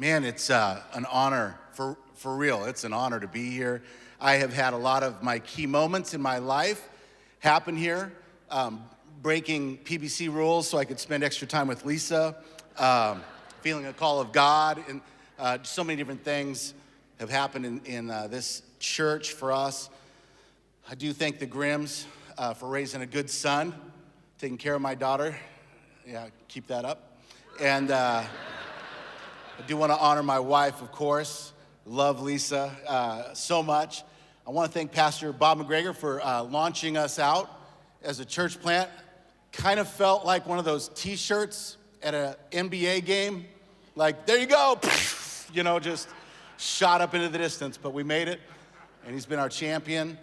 Man, it's an honor, for real. It's an honor to be here. I have had a lot of my key moments in my life happen here, breaking PBC rules so I could spend extra time with Lisa, feeling a call of God, and so many different things have happened in this church for us. I do thank the Grimms for raising a good son, taking care of my daughter. Yeah, keep that up. And I do want to honor my wife, of course. Love Lisa so much. I want to thank Pastor Bob McGregor for launching us out as a church plant. Kind of felt like one of those t-shirts at an NBA game. Like, there you go, you know, just shot up into the distance. But we made it, and he's been our champion.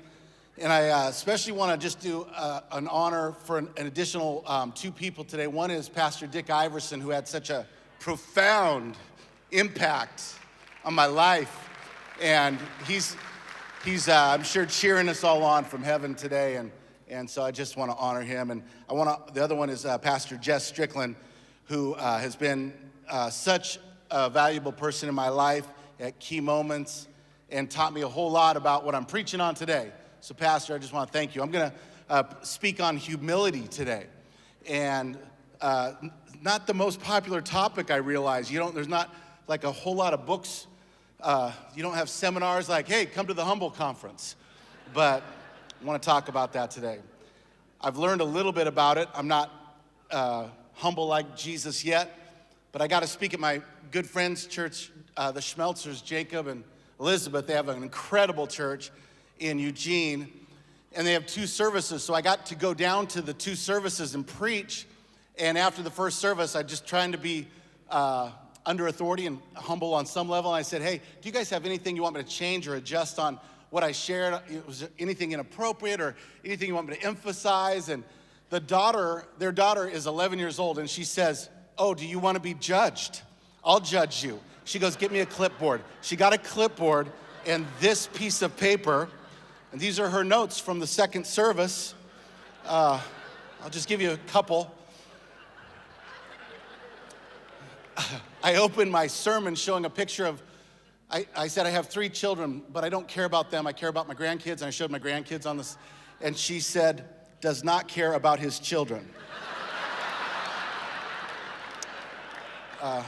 And I especially want to just do an honor for an additional two people today. One is Pastor Dick Iverson, who had such a profound impact on my life. And he's I'm sure, cheering us all on from heaven today. And so I just want to honor him. And the other one is Pastor Jess Strickland, who has been such a valuable person in my life at key moments and taught me a whole lot about what I'm preaching on today. So, Pastor, I just want to thank you. I'm going to speak on humility today. And not the most popular topic, I realize. There's not like a whole lot of books. You don't have seminars like, hey, come to the Humble Conference. But I want to talk about that today. I've learned a little bit about it. I'm not humble like Jesus yet, but I got to speak at my good friend's church, the Schmeltzers, Jacob and Elizabeth. They have an incredible church in Eugene, and they have two services. So I got to go down to the two services and preach. And after the first service, I just trying to be under authority and humble on some level. And I said, hey, do you guys have anything you want me to change or adjust on what I shared? Was there anything inappropriate or anything you want me to emphasize? And their daughter is 11 years old, and she says, oh, do you want to be judged? I'll judge you. She goes, get me a clipboard. She got a clipboard and this piece of paper, and these are her notes from the second service. I'll just give you a couple. I opened my sermon showing a picture of, I said I have 3 children, but I don't care about them. I care about my grandkids, and I showed my grandkids on this. And she said, does not care about his children.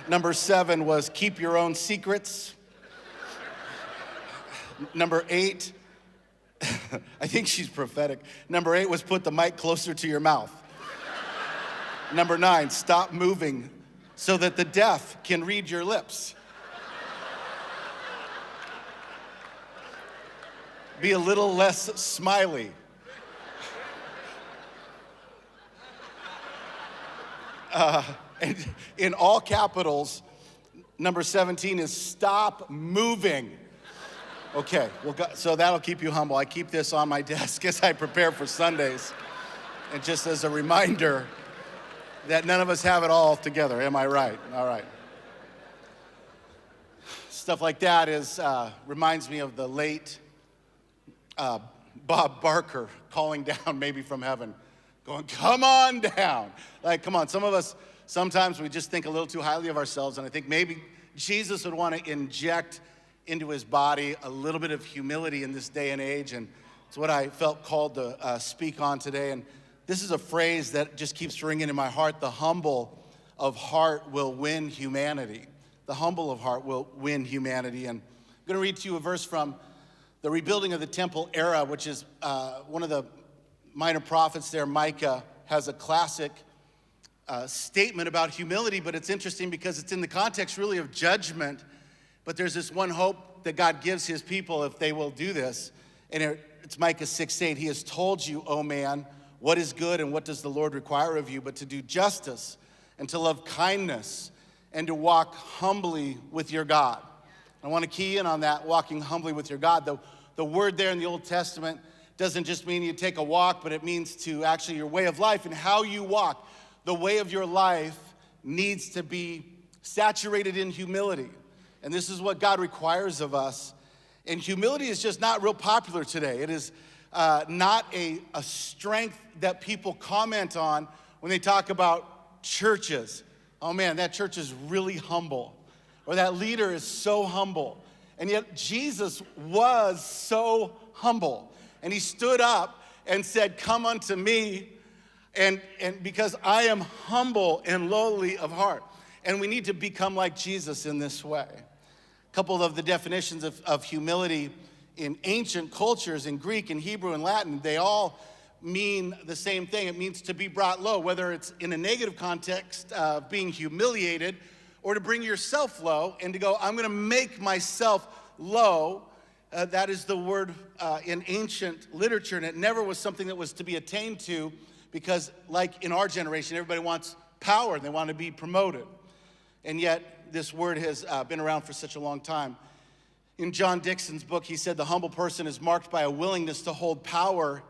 Number 7 was keep your own secrets. Number 8, I think she's prophetic. Number 8 was put the mic closer to your mouth. Number 9, stop moving so that the deaf can read your lips. Be a little less smiley. And in all capitals, number 17 is stop moving. Okay, so that'll keep you humble. I keep this on my desk as I prepare for Sundays. And just as a reminder that none of us have it all together. Am I right? All right. Stuff like that reminds me of the late Bob Barker calling down maybe from heaven, going, come on down. Like, come on, some of us, sometimes we just think a little too highly of ourselves, and I think maybe Jesus would want to inject into his body a little bit of humility in this day and age, and it's what I felt called to speak on today. And this is a phrase that just keeps ringing in my heart: the humble of heart will win humanity. The humble of heart will win humanity. And I'm going to read to you a verse from the rebuilding of the temple era, which is one of the minor prophets there. Micah has a classic statement about humility, but it's interesting because it's in the context really of judgment. But there's this one hope that God gives his people if they will do this. And it's Micah 6:8. He has told you, O man, what is good and what does the Lord require of you, but to do justice and to love kindness and to walk humbly with your God. I want to key in on that, walking humbly with your God. The word there in the Old Testament doesn't just mean you take a walk, but it means to actually your way of life and how you walk. The way of your life needs to be saturated in humility. And this is what God requires of us. And humility is just not real popular today. It is not a strength that people comment on when they talk about churches. Oh man, that church is really humble. or that leader is so humble. And yet Jesus was so humble. And he stood up and said, come unto me, and because I am humble and lowly of heart. And we need to become like Jesus in this way. A couple of the definitions of humility in ancient cultures, in Greek and Hebrew and Latin, they all mean the same thing. It means to be brought low, whether it's in a negative context of being humiliated, or to bring yourself low and to go, I'm gonna make myself low. That is the word in ancient literature, and it never was something that was to be attained to, because like in our generation, everybody wants power and they want to be promoted. And yet this word has been around for such a long time. In John Dixon's book, he said the humble person is marked by a willingness to hold power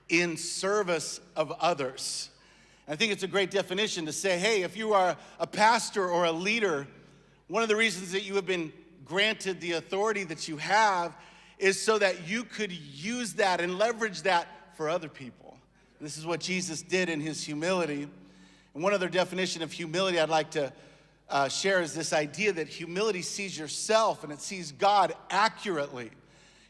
in service of others. And I think it's a great definition to say, hey, if you are a pastor or a leader, one of the reasons that you have been granted the authority that you have is so that you could use that and leverage that for other people. And this is what Jesus did in his humility. And one other definition of humility I'd like to share is this idea that humility sees yourself and it sees God accurately.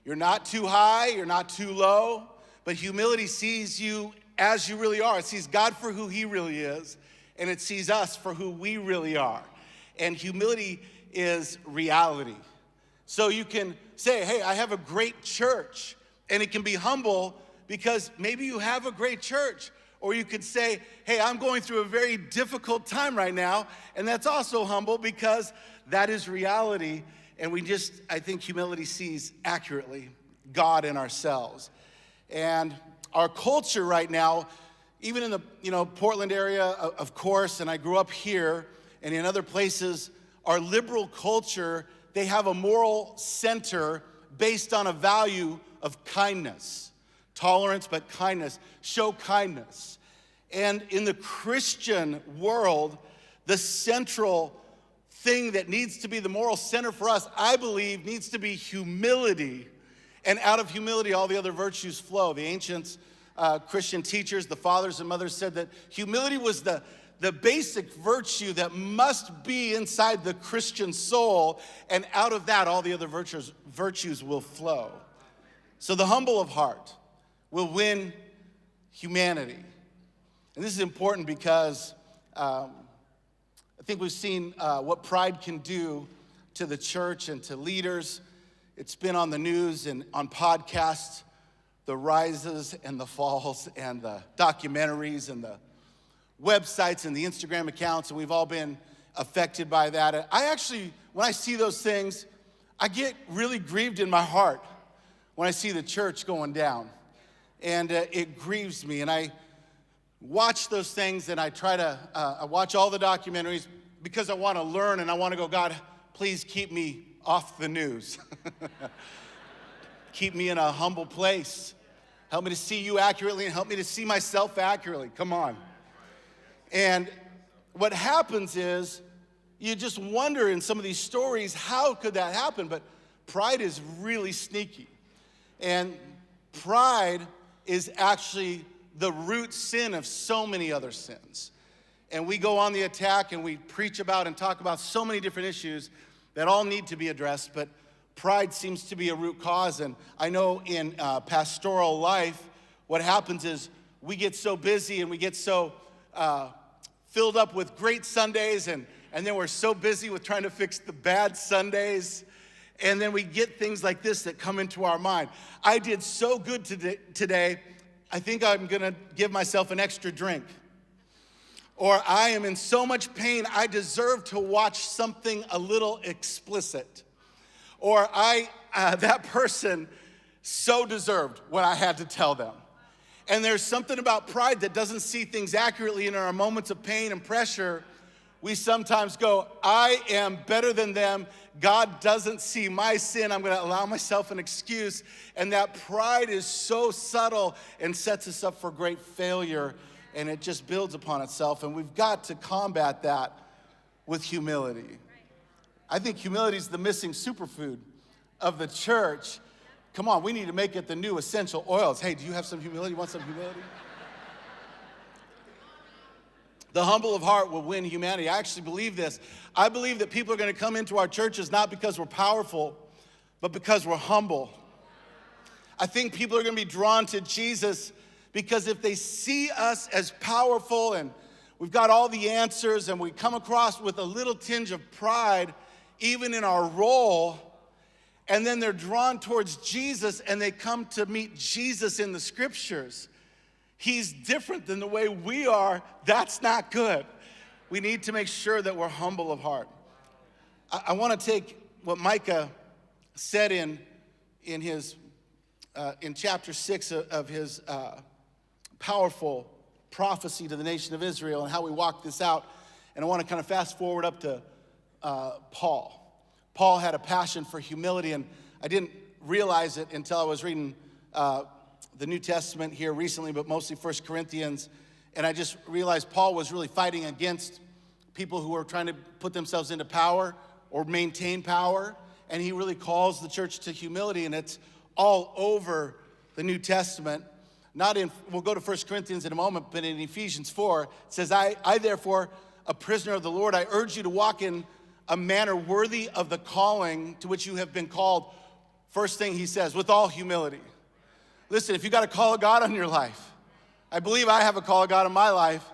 You're not too high, you're not too low, but humility sees you as you really are. It sees God for who he really is, and it sees us for who we really are. And humility is reality. So you can say, hey, I have a great church, and it can be humble because maybe you have a great church. Or you could say, hey, I'm going through a very difficult time right now, and that's also humble because that is reality. And I think humility sees accurately God in ourselves. And our culture right now, even in the Portland area, of course, and I grew up here, and in other places, our liberal culture, they have a moral center based on a value of kindness. Tolerance, but kindness. Show kindness. And in the Christian world, the central thing that needs to be the moral center for us, I believe, needs to be humility. And out of humility, all the other virtues flow. The ancient Christian teachers, the fathers and mothers said that humility was the basic virtue that must be inside the Christian soul. And out of that, all the other virtues will flow. So the humble of heart will win humanity. And this is important because I think we've seen what pride can do to the church and to leaders. It's been on the news and on podcasts, the rises and the falls and the documentaries and the websites and the Instagram accounts, and we've all been affected by that. And I actually, when I see those things, I get really grieved in my heart when I see the church going down. And it grieves me, and I watch those things, and I try to, I watch all the documentaries because I want to learn, and I want to go, God, please keep me off the news. Keep me in a humble place. Help me to see you accurately, and help me to see myself accurately. Come on. And what happens is, you just wonder in some of these stories, how could that happen? But pride is really sneaky. And pride is actually the root sin of so many other sins. And we go on the attack and we preach about and talk about so many different issues that all need to be addressed, but pride seems to be a root cause. And I know in pastoral life, what happens is we get so busy and we get so filled up with great Sundays, and then we're so busy with trying to fix the bad Sundays. And then we get things like this that come into our mind. I did so good today, I think I'm gonna give myself an extra drink. Or I am in so much pain, I deserve to watch something a little explicit. Or that person so deserved what I had to tell them. And there's something about pride that doesn't see things accurately. In our moments of pain and pressure, we sometimes go, I am better than them. God doesn't see my sin. I'm gonna allow myself an excuse. And that pride is so subtle and sets us up for great failure. And it just builds upon itself. And we've got to combat that with humility. I think humility is the missing superfood of the church. Come on, we need to make it the new essential oils. Hey, do you have some humility? Want some humility? The humble of heart will win humanity. I actually believe this. I believe that people are going to come into our churches not because we're powerful, but because we're humble. I think people are going to be drawn to Jesus because if they see us as powerful and we've got all the answers and we come across with a little tinge of pride, even in our role, and then they're drawn towards Jesus and they come to meet Jesus in the scriptures. He's different than the way we are. That's not good. We need to make sure that we're humble of heart. I want to take what Micah said in chapter 6 of his powerful prophecy to the nation of Israel and how we walk this out. And I want to kind of fast forward up to Paul. Paul had a passion for humility, and I didn't realize it until I was reading the New Testament here recently, but mostly 1 Corinthians. And I just realized Paul was really fighting against people who were trying to put themselves into power or maintain power. And he really calls the church to humility, and it's all over the New Testament. We'll go to 1 Corinthians in a moment, but in Ephesians 4, it says, I therefore, a prisoner of the Lord, I urge you to walk in a manner worthy of the calling to which you have been called. First thing he says, with all humility. Listen, if you got a call of God on your life, I believe I have a call of God in my life,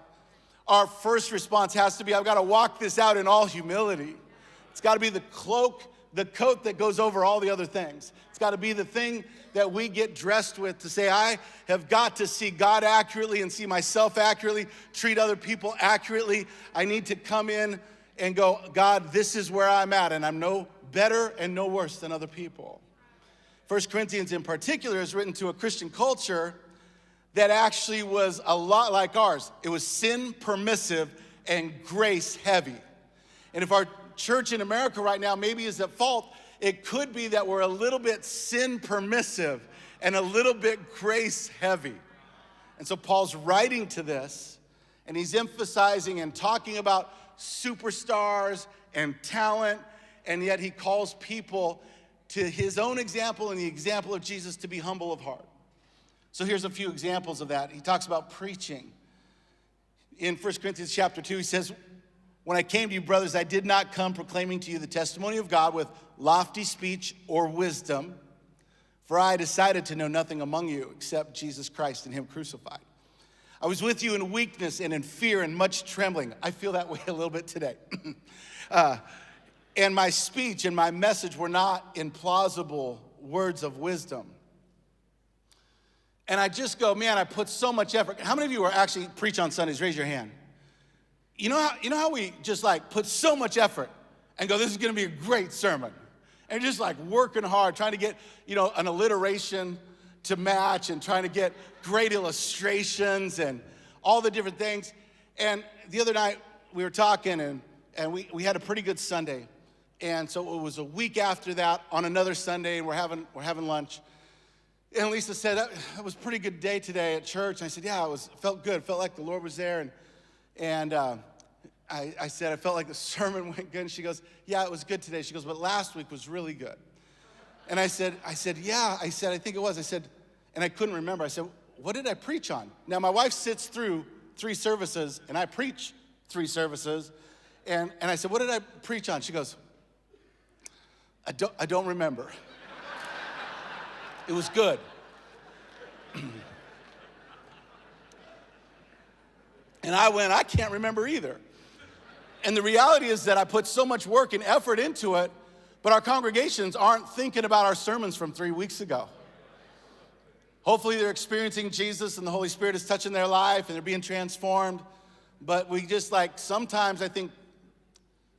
our first response has to be, I've got to walk this out in all humility. It's got to be the coat that goes over all the other things. It's got to be the thing that we get dressed with to say, I have got to see God accurately and see myself accurately, treat other people accurately. I need to come in and go, God, this is where I'm at, and I'm no better and no worse than other people. 1 Corinthians in particular is written to a Christian culture that actually was a lot like ours. It was sin permissive and grace heavy. And if our church in America right now maybe is at fault, it could be that we're a little bit sin permissive and a little bit grace heavy. And so Paul's writing to this, and he's emphasizing and talking about superstars and talent, and yet he calls people to his own example and the example of Jesus to be humble of heart. So here's a few examples of that. He talks about preaching. In 1 Corinthians chapter 2, he says, when I came to you, brothers, I did not come proclaiming to you the testimony of God with lofty speech or wisdom, for I decided to know nothing among you except Jesus Christ and him crucified. I was with you in weakness and in fear and much trembling. I feel that way a little bit today. And my speech and my message were not in plausible words of wisdom. And I just go, man, I put so much effort. How many of you are actually preach on Sundays? Raise your hand. You know how we just like put so much effort and go, this is gonna be a great sermon. And just like working hard, trying to get, an alliteration to match and trying to get great illustrations and all the different things. And the other night we were talking and we had a pretty good Sunday. And so it was a week after that on another Sunday, and we're having lunch. And Lisa said, it was a pretty good day today at church. And I said, yeah, felt good. Felt like the Lord was there. And I said, I felt like the sermon went good. And she goes, yeah, it was good today. She goes, but last week was really good. And I said, yeah. I said, I think it was. I said, and I couldn't remember. I said, what did I preach on? Now, my wife sits through 3 services, and I preach 3 services. And I said, what did I preach on? She goes, I don't remember. It was good. And I can't remember either. And the reality is that I put so much work and effort into it, but our congregations aren't thinking about our sermons from 3 weeks ago. Hopefully they're experiencing Jesus and the Holy Spirit is touching their life and they're being transformed. But we just sometimes I think,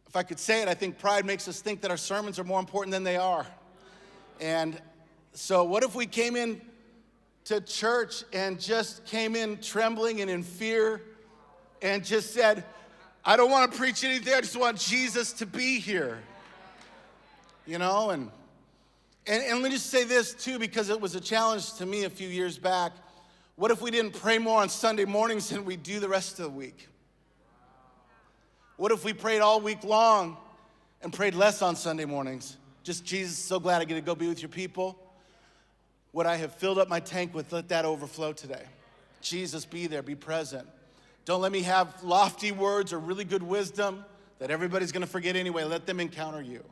if I could say it, I think pride makes us think that our sermons are more important than they are. And so what if we came in to church and just came in trembling and in fear and just said, I don't want to preach anything, I just want Jesus to be here. And let me just say this too, because it was a challenge to me a few years back. What if we didn't pray more on Sunday mornings than we do the rest of the week? What if we prayed all week long and prayed less on Sunday mornings? Just, Jesus, so glad I get to go be with your people. What I have filled up my tank with, let that overflow today. Jesus, be there, be present. Don't let me have lofty words or really good wisdom that everybody's going to forget anyway. Let them encounter you.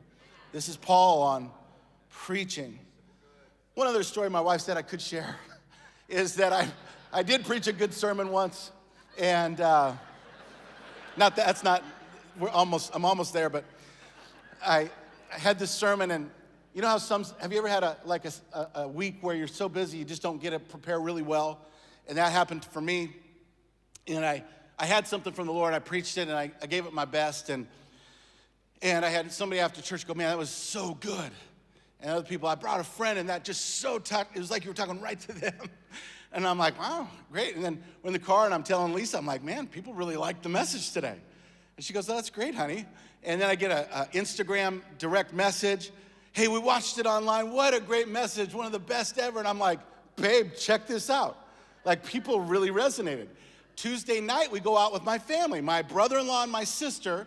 This is Paul on preaching. One other story my wife said I could share is that I did preach a good sermon once, and I'm almost there, but I had this sermon, and you know how have you ever had a week where you're so busy you just don't get to prepare really well? And that happened for me. And I had something from the Lord. I preached it, and I gave it my best. And I had somebody after church go, man, that was so good. And other people, I brought a friend, and that just so touched. It was like you were talking right to them. And I'm like, wow, great. And then we're in the car, and I'm telling Lisa, I'm like, man, people really liked the message today. And she goes, oh, that's great, honey. And then I get a Instagram direct message. Hey, we watched it online. What a great message. One of the best ever. And I'm like, babe, check this out. Like, people really resonated. Tuesday night, we go out with my family, my brother-in-law and my sister,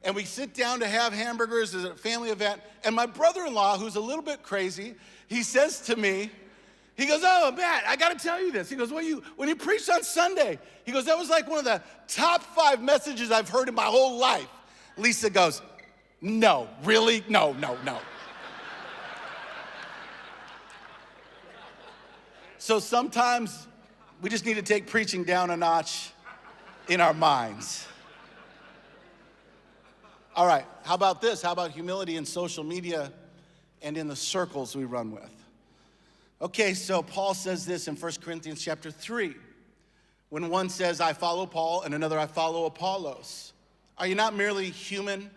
and we sit down to have hamburgers at a family event. And my brother-in-law, who's a little bit crazy, he says to me, he goes, oh, Matt, I got to tell you this. He goes, when you preached on Sunday, he goes, that was like one of the top 5 messages I've heard in my whole life. Lisa goes, no, really? No. So sometimes we just need to take preaching down a notch in our minds. All right, how about this? How about humility in social media and in the circles we run with? Okay, so Paul says this in 1 Corinthians chapter 3. When one says, I follow Paul, and another, I follow Apollos. Are you not merely human?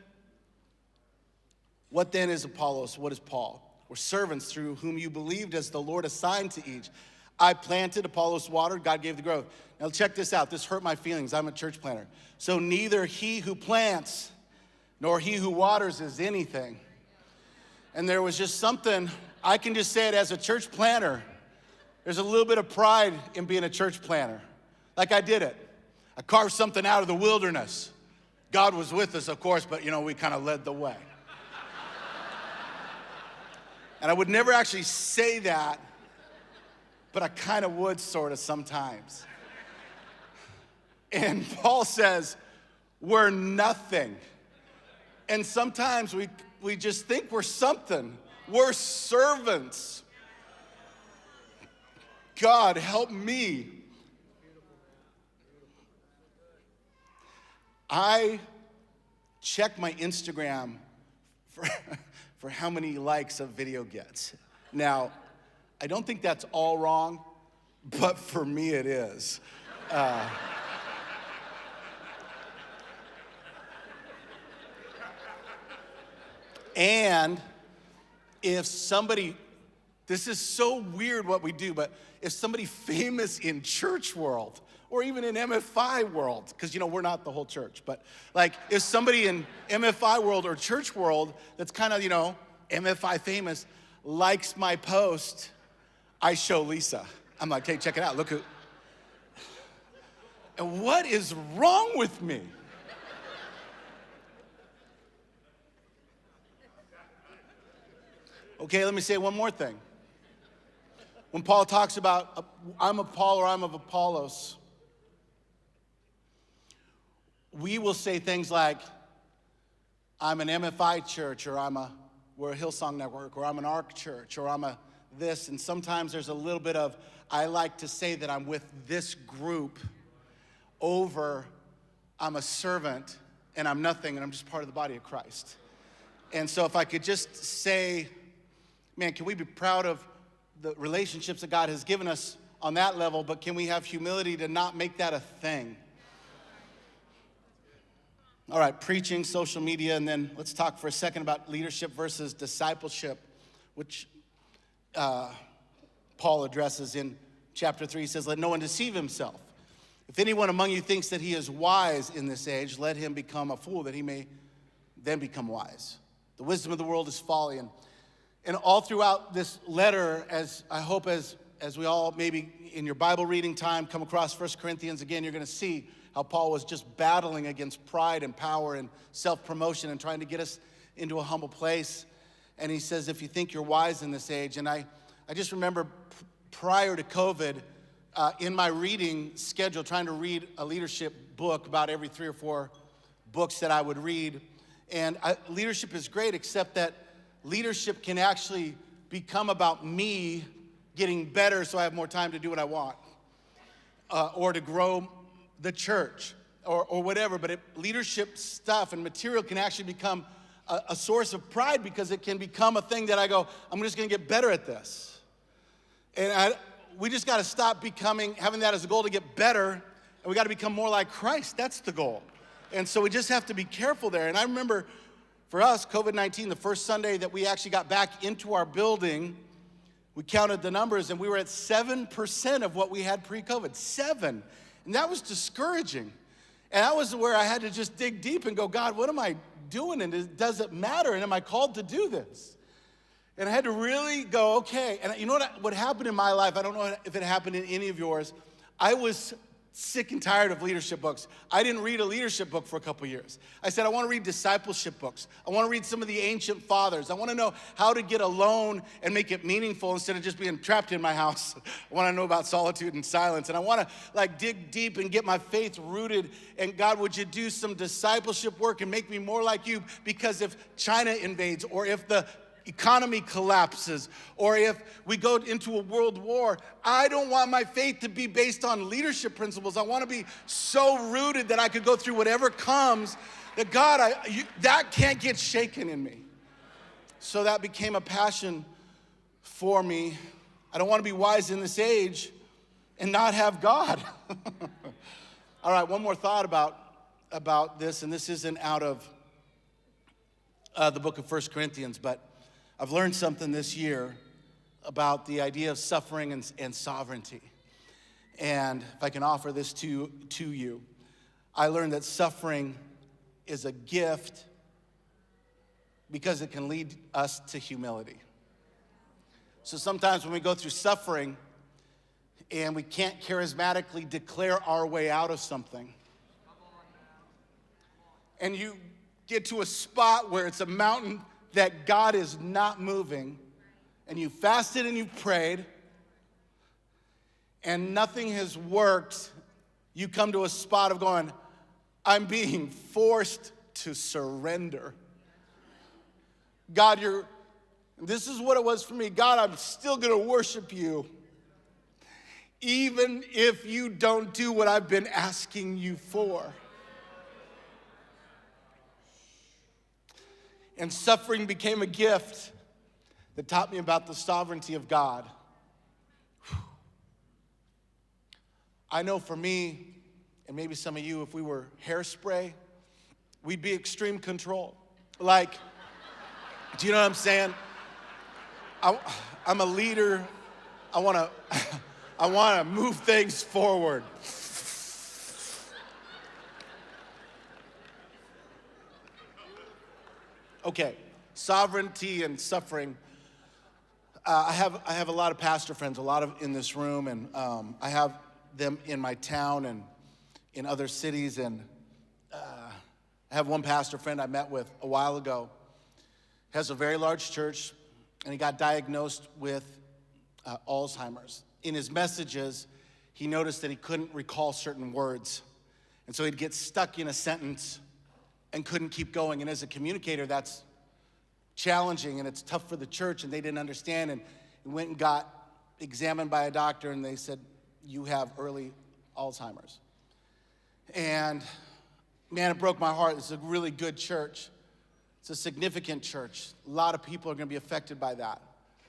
What then is Apollos? What is Paul? We're servants through whom you believed as the Lord assigned to each. I planted, Apollos watered, God gave the growth. Now check this out. This hurt my feelings. I'm a church planter. So neither he who plants nor he who waters is anything. And there was just something, I can just say it as a church planter. There's a little bit of pride in being a church planter. Like I did it. I carved something out of the wilderness. God was with us, of course, but we kind of led the way. And I would never actually say that, but I kind of would sort of sometimes. And Paul says, we're nothing. And sometimes we just think we're something. We're servants. God, help me. I check my Instagram for how many likes a video gets. Now, I don't think that's all wrong, but for me it is. And if somebody, this is so weird what we do, but if somebody famous in church world, or even in MFI world, because we're not the whole church, but like if somebody in MFI world or church world that's kind of, MFI famous, likes my post, I show Lisa. I'm like, hey, check it out, look who. And what is wrong with me? Okay, let me say one more thing. When Paul talks about, I'm of Paul or I'm of Apollos, we will say things like, I'm an MFI church, or we're a Hillsong Network, or I'm an ARC church, or I'm a this. And sometimes there's a little bit of, I like to say that I'm with this group over, I'm a servant and I'm nothing and I'm just part of the body of Christ. And so if I could just say, man, can we be proud of the relationships that God has given us on that level, but can we have humility to not make that a thing? All right, preaching, social media, and then let's talk for a second about leadership versus discipleship, which Paul addresses in chapter 3. He says, let no one deceive himself. If anyone among you thinks that he is wise in this age, let him become a fool that he may then become wise. The wisdom of the world is folly. And all throughout this letter, as I hope as we all maybe in your Bible reading time come across 1 Corinthians again, you're going to see how Paul was just battling against pride and power and self-promotion and trying to get us into a humble place. And he says, if you think you're wise in this age, and I just remember prior to COVID, in my reading schedule, trying to read a leadership book about every 3 or 4 books that I would read. And leadership is great, except that leadership can actually become about me getting better so I have more time to do what I want, or to grow the church, or whatever. But leadership stuff and material can actually become a source of pride, because it can become a thing that I go, I'm just gonna get better at this. And we just gotta stop having that as a goal to get better, and we gotta become more like Christ. That's the goal. And so we just have to be careful there. And I remember for us, COVID-19, the first Sunday that we actually got back into our building, we counted the numbers and we were at 7% of what we had pre-COVID, 7. And that was discouraging. And that was where I had to just dig deep and go, God, what am I doing? And does it matter? And am I called to do this? And I had to really go, okay. And you know what happened in my life? I don't know if it happened in any of yours. I was sick and tired of leadership books. I didn't read a leadership book for a couple years. I said, I want to read discipleship books. I want to read some of the ancient fathers. I want to know how to get alone and make it meaningful instead of just being trapped in my house. I want to know about solitude and silence. And I want to dig deep and get my faith rooted. And God, would you do some discipleship work and make me more like you? Because if China invades, or if the economy collapses, or if we go into a world war, I don't want my faith to be based on leadership principles. I want to be so rooted that I could go through whatever comes, that God, that can't get shaken in me. So that became a passion for me. I don't want to be wise in this age and not have God. All right, one more thought about this, and this isn't out of the book of 1 Corinthians, but I've learned something this year about the idea of suffering and sovereignty. And if I can offer this to you, I learned that suffering is a gift because it can lead us to humility. So sometimes when we go through suffering and we can't charismatically declare our way out of something, and you get to a spot where it's a mountain that God is not moving, and you fasted and you prayed, and nothing has worked, you come to a spot of going, I'm being forced to surrender. God, this is what it was for me. God, I'm still gonna worship you, even if you don't do what I've been asking you for. And suffering became a gift that taught me about the sovereignty of God. I know for me, and maybe some of you, if we were hairspray, we'd be extreme control. Like, do you know what I'm saying? I'm a leader. I wanna move things forward. Okay, sovereignty and suffering. I have a lot of pastor friends, a lot of in this room, and I have them in my town and in other cities. And I have one pastor friend I met with a while ago. Has a very large church, and he got diagnosed with Alzheimer's. In his messages, he noticed that he couldn't recall certain words, and so he'd get stuck in a sentence and couldn't keep going. And as a communicator, that's challenging, and it's tough for the church, and they didn't understand. And he went and got examined by a doctor, and they said, you have early Alzheimer's. And man, it broke my heart. It's a really good church. It's a significant church. A lot of people are gonna be affected by that.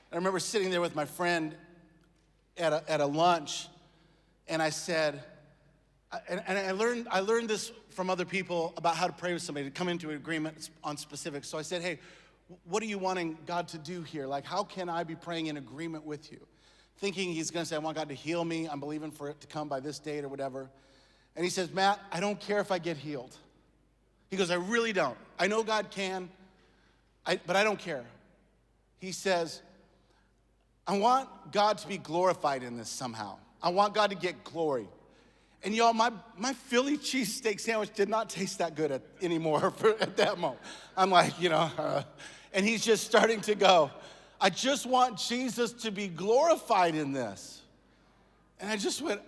I remember sitting there with my friend at a lunch, and I said, and I learned this from other people about how to pray with somebody, to come into an agreement on specifics. So I said, hey, what are you wanting God to do here? Like, how can I be praying in agreement with you? Thinking he's gonna say, I want God to heal me. I'm believing for it to come by this date or whatever. And he says, Matt, I don't care if I get healed. He goes, I really don't. I know God can, but I don't care. He says, I want God to be glorified in this somehow. I want God to get glory. And y'all, my Philly cheesesteak sandwich did not taste that good anymore at that moment. I'm like, and he's just starting to go, I just want Jesus to be glorified in this. And I just went,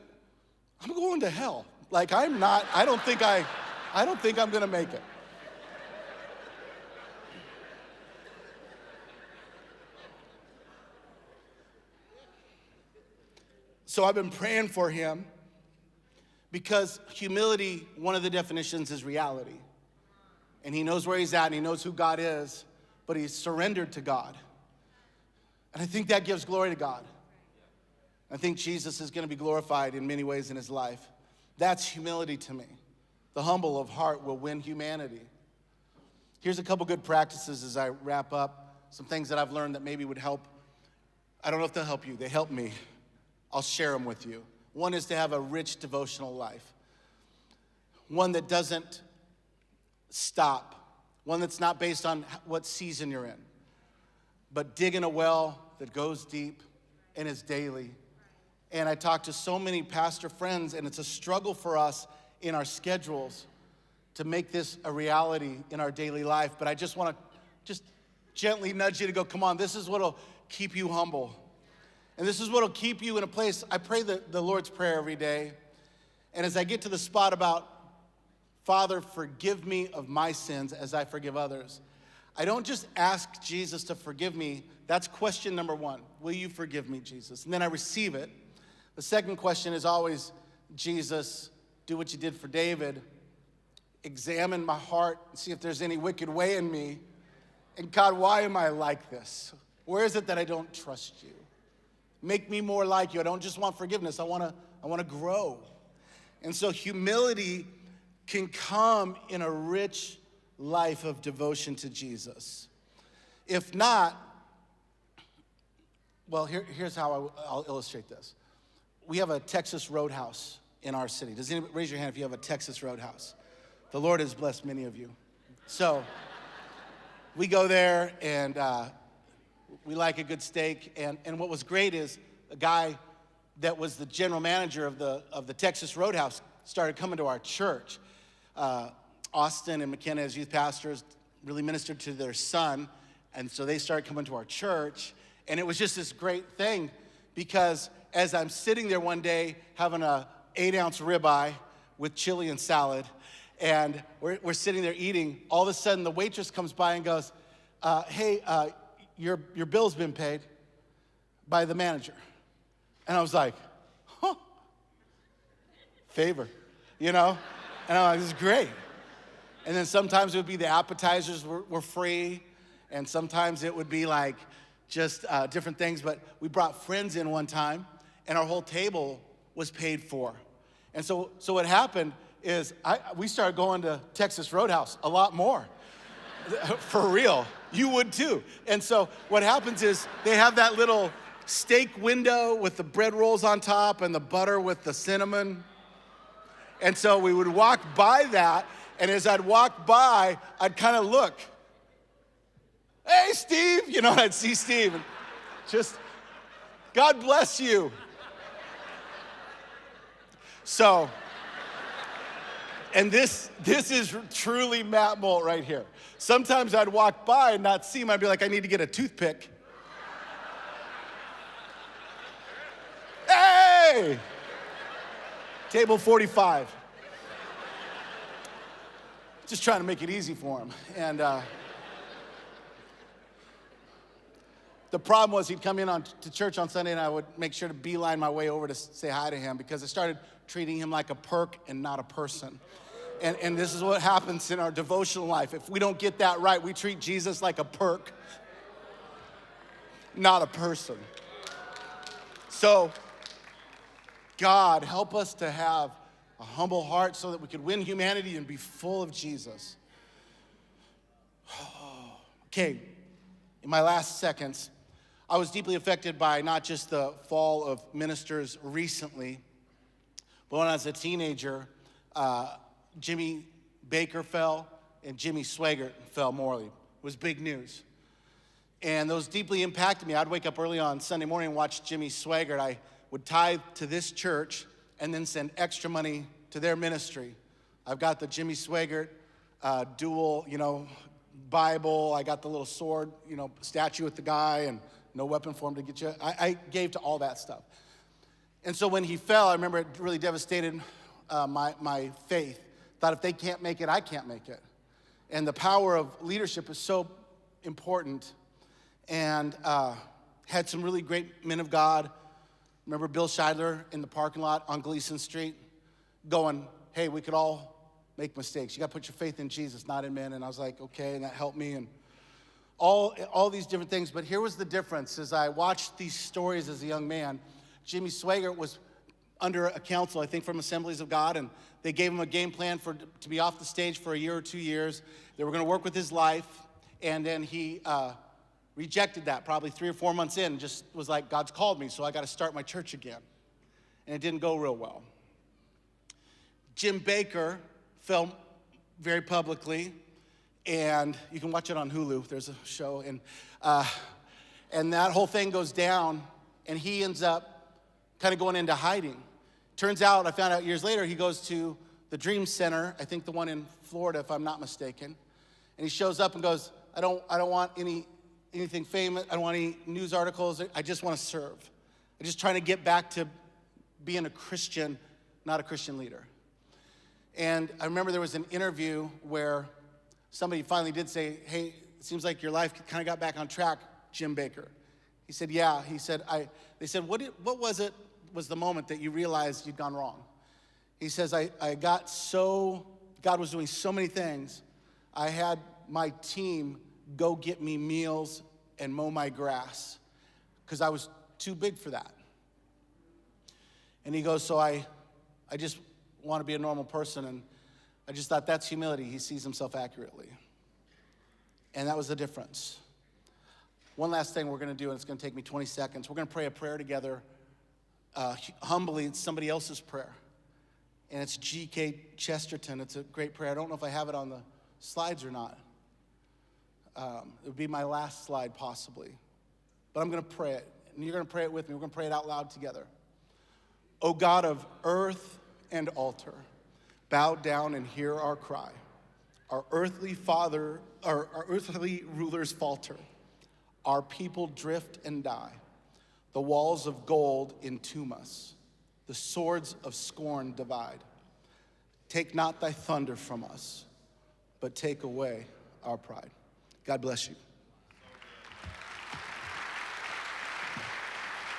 I'm going to hell. Like, I don't think I'm gonna make it. So I've been praying for him because humility, one of the definitions is reality. And he knows where he's at and he knows who God is, but he's surrendered to God. And I think that gives glory to God. I think Jesus is gonna be glorified in many ways in his life. That's humility to me. The humble of heart will win humanity. Here's a couple good practices as I wrap up, some things that I've learned that maybe would help. I don't know if they'll help you, they help me. I'll share them with you. One is to have a rich devotional life. One that doesn't stop. One that's not based on what season you're in, but digging a well that goes deep and is daily. And I talk to so many pastor friends, and it's a struggle for us in our schedules to make this a reality in our daily life. But I just want to just gently nudge you to go, come on, this is what'll keep you humble. And this is what'll keep you in a place. I pray the Lord's Prayer every day. And as I get to the spot about, Father, forgive me of my sins as I forgive others, I don't just ask Jesus to forgive me. That's question number one. Will you forgive me, Jesus? And then I receive it. The second question is always, Jesus, do what you did for David. Examine my heart and see if there's any wicked way in me. And God, why am I like this? Where is it that I don't trust you? Make me more like you. I don't just want forgiveness. I want to grow. And so humility can come in a rich life of devotion to Jesus. If not, well, here's how I'll illustrate this. We have a Texas Roadhouse in our city. Does anybody raise your hand if you have a Texas Roadhouse? The Lord has blessed many of you. So we go there and we like a good steak. And what was great is a guy that was the general manager of the Texas Roadhouse started coming to our church. Austin and McKenna, as youth pastors, really ministered to their son. And so they started coming to our church. And it was just this great thing because as I'm sitting there one day having a 8-ounce ribeye with chili and salad, and we're sitting there eating, all of a sudden the waitress comes by and goes, hey, your bill's been paid by the manager. And I was like, huh, favor, you know? And I'm like, this is great. And then sometimes it would be the appetizers were free, and sometimes it would be like just different things. But we brought friends in one time, and our whole table was paid for. And so what happened is we started going to Texas Roadhouse a lot more. For real. You would too. And so what happens is they have that little steak window with the bread rolls on top and the butter with the cinnamon. And so we would walk by that, and as I'd walk by, I'd kind of look. Hey, Steve, you know, I'd see Steve and just, God bless you. So, and this is truly Matt Molt right here. Sometimes I'd walk by and not see him. I'd be like, I need to get a toothpick. Hey! Table 45. Just trying to make it easy for him. And the problem was he'd come in to church on Sunday, and I would make sure to beeline my way over to say hi to him because I started treating him like a perk and not a person. And this is what happens in our devotional life. If we don't get that right, we treat Jesus like a perk, not a person. So, God, help us to have a humble heart so that we could win humanity and be full of Jesus. Okay, in my last seconds, I was deeply affected by not just the fall of ministers recently, but when I was a teenager, Jimmy Baker fell and Jimmy Swaggart fell morally. It was big news. And those deeply impacted me. I'd wake up early on Sunday morning and watch Jimmy Swaggart. I would tithe to this church and then send extra money to their ministry. I've got the Jimmy Swaggart dual, Bible. I got the little sword, statue with the guy and no weapon for him to get you. I gave to all that stuff. And so when he fell, I remember it really devastated my faith. Thought if they can't make it, I can't make it. And the power of leadership is so important. And had some really great men of God. Remember Bill Scheidler in the parking lot on Gleason Street going, hey, we could all make mistakes. You got to put your faith in Jesus, not in men. And I was like, okay, and that helped me. And all these different things. But here was the difference. As I watched these stories as a young man, Jimmy Swaggart was under a council, I think, from Assemblies of God, and they gave him a game plan to be off the stage for a year or 2 years. They were going to work with his life, and then he rejected that probably 3 or 4 months in, just was like, God's called me, so I got to start my church again. And it didn't go real well. Jim Baker fell very publicly, and you can watch it on Hulu. There's a show, and that whole thing goes down, and he ends up kind of going into hiding. Turns out, I found out years later, he goes to the Dream Center, I think the one in Florida, if I'm not mistaken, and he shows up and goes, I don't want anything famous, I don't want any news articles, I just want to serve. I'm just trying to get back to being a Christian, not a Christian leader. And I remember there was an interview where somebody finally did say, hey, it seems like your life kind of got back on track, Jim Baker. He said, yeah. He said, they said, what was the moment that you realized you'd gone wrong? He says, I got so, God was doing so many things. I had my team go get me meals and mow my grass because I was too big for that. And he goes, so I just want to be a normal person, and I just thought that's humility. He sees himself accurately. And that was the difference. One last thing we're going to do, and it's going to take me 20 seconds. We're going to pray a prayer together. Humbly, it's somebody else's prayer. And it's G.K. Chesterton. It's a great prayer. I don't know if I have it on the slides or not. It would be my last slide, possibly. But I'm going to pray it, and you're going to pray it with me. We're going to pray it out loud together. O God of earth and altar, bow down and hear our cry. Our earthly rulers falter. Our people drift and die. The walls of gold entomb us. The swords of scorn divide. Take not thy thunder from us, but take away our pride. God bless you.